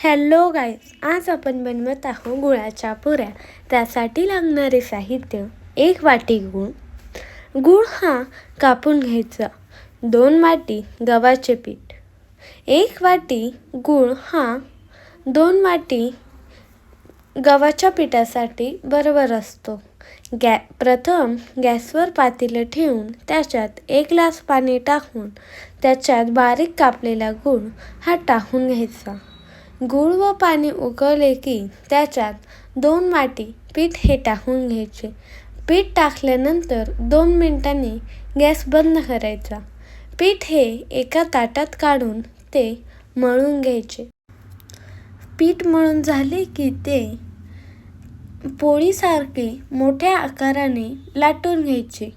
Hello guys, आज आपण बनवत आहोत गुळाच्या पुऱ्या. त्यासाठी लागणारे साहित्य: 1 वाटी गूळ. गूळ हा कापून घ्यायचा. 2 वाटी गव्हाचे पीठ. 1 वाटी गूळ हा 2 वाटी गव्हाच्या पिठासाठी बरोबर असतो. प्रथम गॅसवर पातेलं ठेवून त्याच्यात 1 ग्लास पाणी टाकून त्याच्यात बारीक कापलेला गूळ हा टाकून घ्यायचा. गूळ व पाणी उकळले की त्याच्यात 2 वाटी पीठ हे टाकून घ्यायचे. पीठ टाकल्यानंतर 2 मिनिटांनी गॅस बंद करायचा. पीठ हे एका ताटात काढून ते मळून घ्यायचे. पीठ मळून झाले की ते पोळीसारखे मोठ्या आकाराने लाटून घ्यायचे.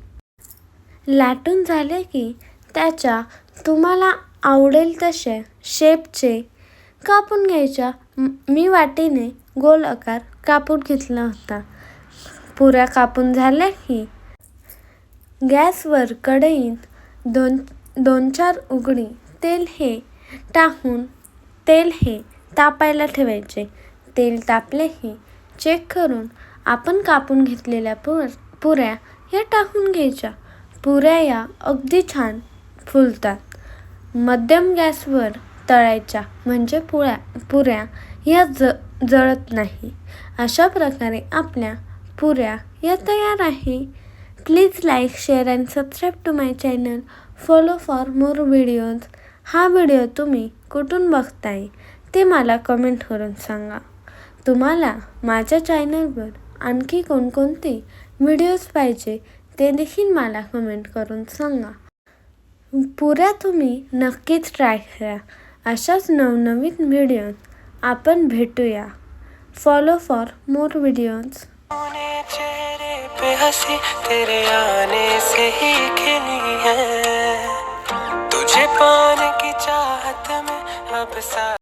लाटून झाले की त्याच्या तुम्हाला आवडेल तशा शेपचे कापून घ्यायच्या. मी वाटीने गोल आकार कापून घेतला होता. पुऱ्या कापून झाल्या की गॅसवर कढईत 2-4 उकळी तेल हे टाकून तेल हे तापायला ठेवायचे. तेल तापले की चेक करून आपण कापून घेतलेल्या पुऱ्या या टाकून घ्यायच्या. पुऱ्या या अगदी छान फुलतात. मध्यम गॅसवर तळायच्या म्हणजे पुऱ्या या जळत नाही. अशा प्रकारे आपल्या पुऱ्या या तयार आहे. Please like, share and subscribe to my channel. Follow for more videos. हा व्हिडिओ तुम्ही कुठून बघताय ते मला कमेंट करून सांगा. तुम्हाला माझ्या चॅनलवर आणखी कोणकोणते व्हिडिओज पाहिजे ते देखील मला कमेंट करून सांगा. पुऱ्या तुम्ही नक्कीच ट्राय करा. अशाच नवनवीन व्हिडिओज आपण भेटूया. Follow for more videos. चेहरे पे हंसी तेरे आने से ही खिली है, तुझे पाने की चाहत में अब सा